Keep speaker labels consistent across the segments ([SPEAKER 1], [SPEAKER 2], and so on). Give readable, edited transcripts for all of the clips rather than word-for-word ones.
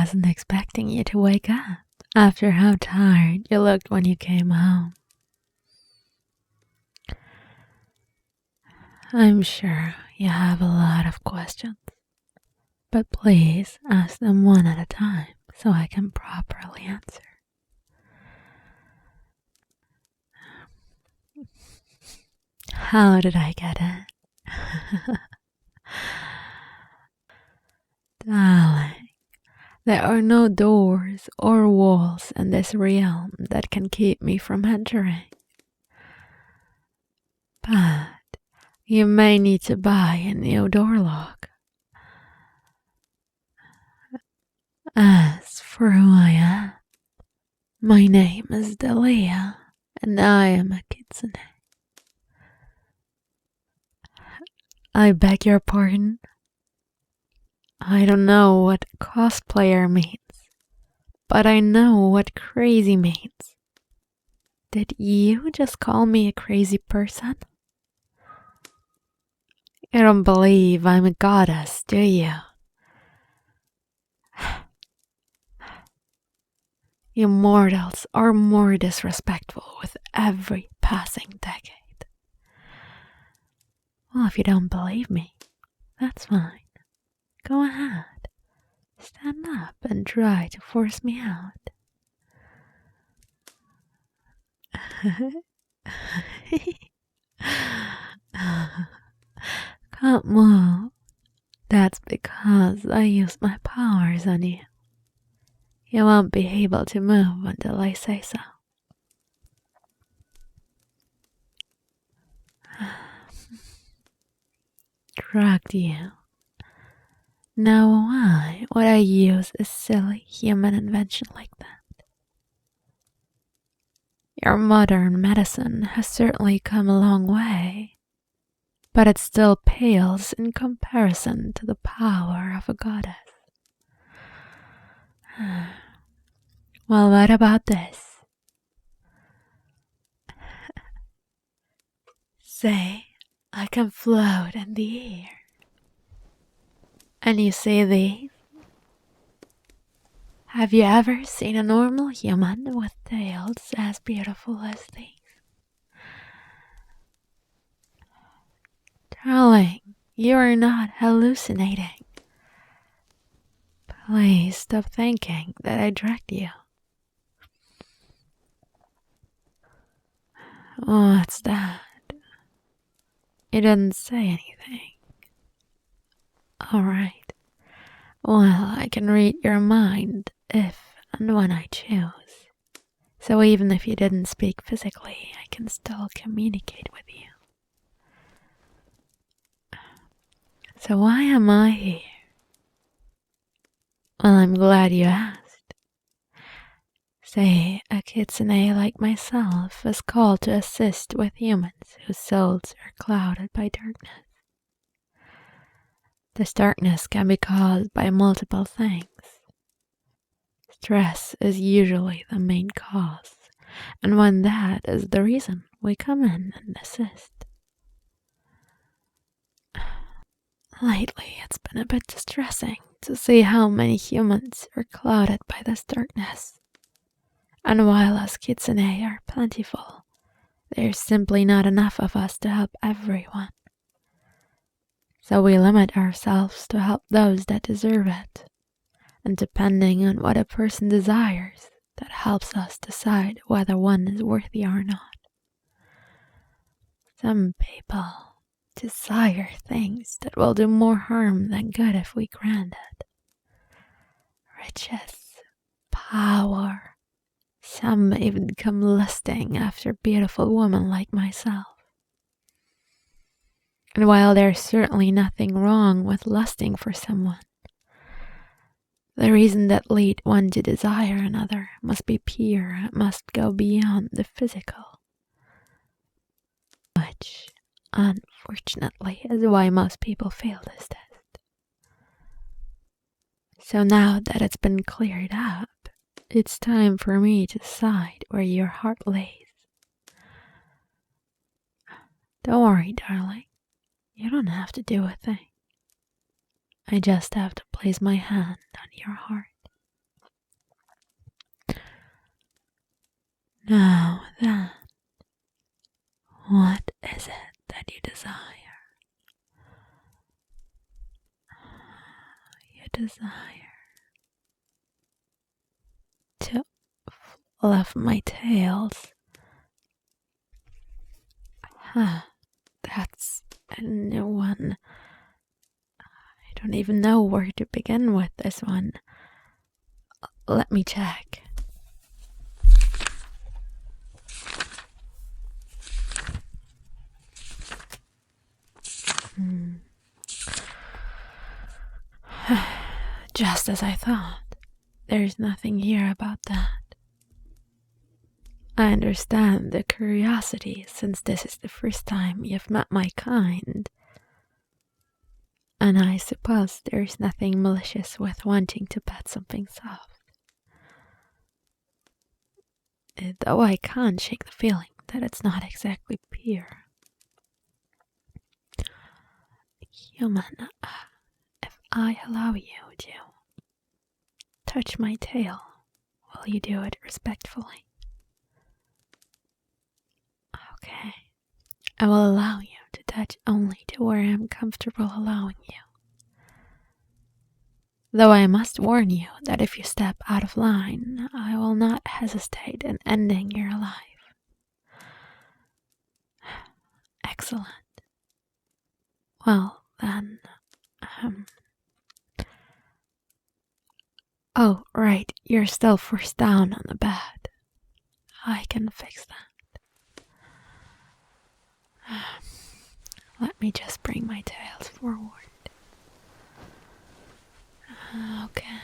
[SPEAKER 1] wasn't expecting you to wake up after how tired you looked when you came home. I'm sure you have a lot of questions, but please ask them one at a time so I can properly answer. How did I get in? Darling, there are no doors or walls in this realm that can keep me from entering. But you may need to buy a new door lock. As for who I am, my name is Delia, and I am a Kitsune. I beg your pardon? I don't know what cosplayer means, but I know what crazy means. Did you just call me a crazy person? You don't believe I'm a goddess, do you? You mortals are more disrespectful with every passing decade. Well, if you don't believe me, that's fine. Go ahead. Stand up and try to force me out. Can't move. That's because I use my powers on you. You won't be able to move until I say so. Drugged you. Now why would I use a silly human invention like that? Your modern medicine has certainly come a long way, but it still pales in comparison to the power of a goddess. Well, what about this? Say, I can float in the air. And you see these? Have you ever seen a normal human with tails as beautiful as these? Darling, you are not hallucinating. Please stop thinking that I drugged you. What's that? You didn't say anything. Alright. Well, I can read your mind if and when I choose. So even if you didn't speak physically, I can still communicate with you. So why am I here? Well, I'm glad you asked. Say, a Kitsune like myself is called to assist with humans whose souls are clouded by darkness. This darkness can be caused by multiple things. Stress is usually the main cause, and when that is the reason, we come in and assist. Lately, it's been a bit distressing to see how many humans are clouded by this darkness. And while us Kitsune are plentiful, there's simply not enough of us to help everyone. So we limit ourselves to help those that deserve it. And depending on what a person desires, that helps us decide whether one is worthy or not. Some people desire things that will do more harm than good if we grant it. Riches, power. Some even come lusting after beautiful women like myself. And while there's certainly nothing wrong with lusting for someone, the reason that lead one to desire another must be pure, it must go beyond the physical. Which, unfortunately, is why most people fail this test. So now that it's been cleared up, it's time for me to decide where your heart lays. Don't worry, darling. You don't have to do a thing. I just have to place my hand on your heart. Now then, what is it that you desire? You desire to fluff my tails. That's a new one. I don't even know where to begin with this one. Let me check. Just as I thought. There's nothing here about that. I understand the curiosity since this is the first time you've met my kind. And I suppose there's nothing malicious with wanting to pet something soft. Though I can't shake the feeling that it's not exactly pure. Human, if I allow you to touch my tail, will you do it respectfully? Okay, I will allow you to touch only to where I am comfortable allowing you. Though I must warn you that if you step out of line, I will not hesitate in ending your life. Excellent. Well, then, oh, right, you're still forced down on the bed. I can fix that. Let me just bring my tails forward. Okay,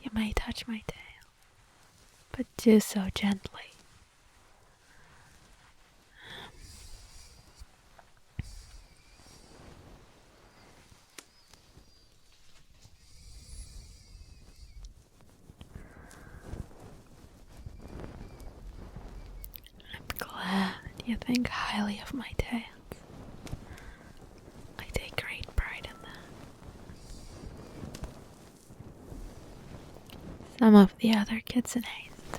[SPEAKER 1] you may touch my tail, but do so gently. I'm glad you think highly of my tails. I take great pride in that. Some of the other Kitsunes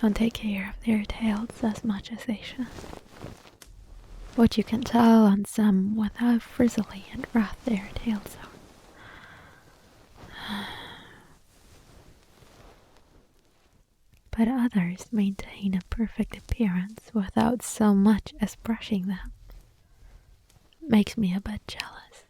[SPEAKER 1] don't take care of their tails as much as they should. What you can tell on some with how frizzly and rough their tails are. But others maintain a perfect appearance without so much as brushing them. Makes me a bit jealous.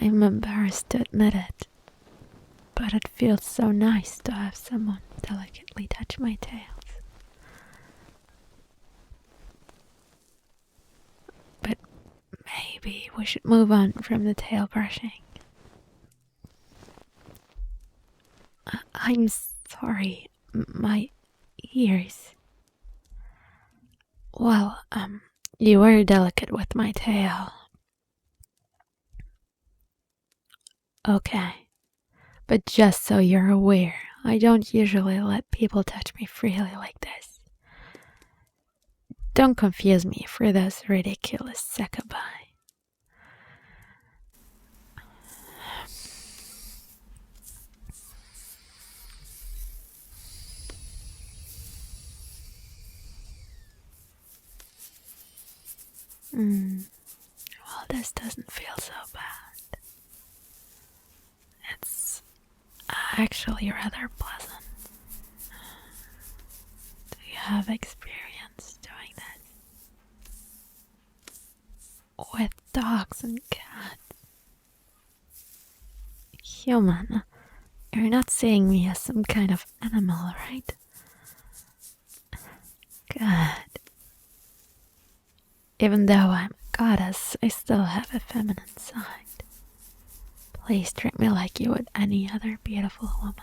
[SPEAKER 1] I'm embarrassed to admit it, but it feels so nice to have someone delicately touch my tails. But maybe we should move on from the tail brushing. I'm sorry, my ears. Well, you were delicate with my tail. Okay, but just so you're aware, I don't usually let people touch me freely like this. Don't confuse me for those ridiculous succubi. Well, this doesn't feel so bad. It's actually rather pleasant. Do you have experience doing this? With dogs and cats? Human, you're not seeing me as some kind of animal, right? Good. Even though I'm a goddess, I still have a feminine side. Please treat me like you would any other beautiful woman.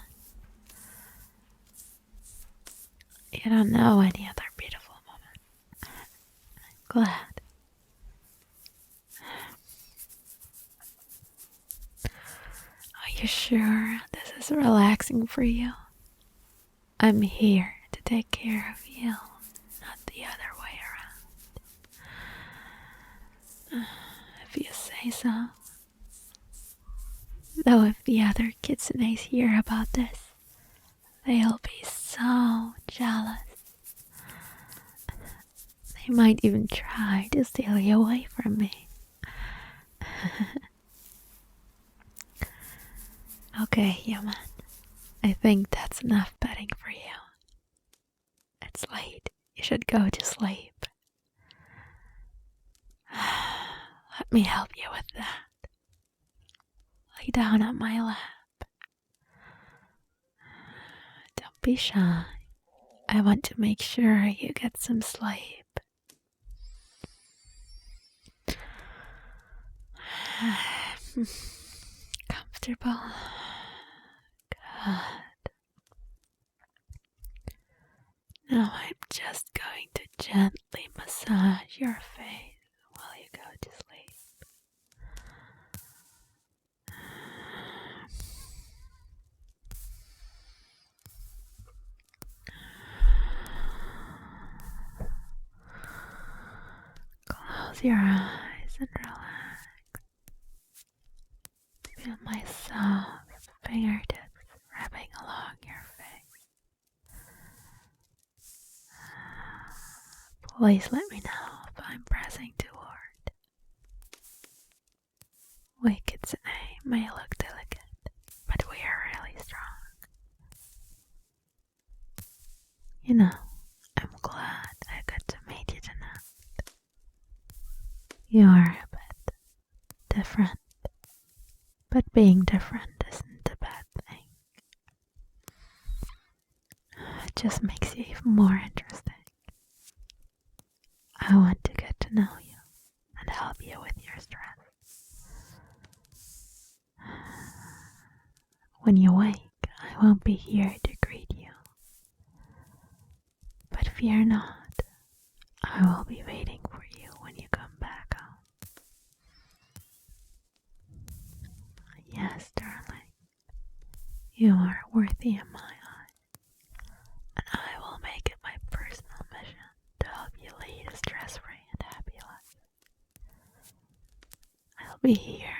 [SPEAKER 1] You don't know any other beautiful woman. I'm glad. Are you sure this is relaxing for you? I'm here to take care of you, not the other way around. If you say so. Though if the other kitsunes hear about this, they'll be so jealous. They might even try to steal you away from me. Okay, human. I think that's enough petting for you. It's late. You should go to sleep. Let me help you with that. Lay down on my lap. Don't be shy. I want to make sure you get some sleep. Comfortable. Good. Now I'm just going to gently massage your face while you go to sleep. Close your eyes and relax. Feel my soft fingertips rubbing along your face. Please let me know if I'm pressing too hard. We Kitsune may look delicate, but we are really strong. You know, I'm glad I got to meet you tonight. You are a bit different, but being different isn't a bad thing. It just makes you even more interesting. I want to get to know you and help you with your stress. When you wake, I won't be here to greet you. But fear not, I will be waiting for you when you come back home. Yes, darling, you are worthy in my eyes, and I will make it my personal mission to help you lead a stress-free and happy life. I'll be here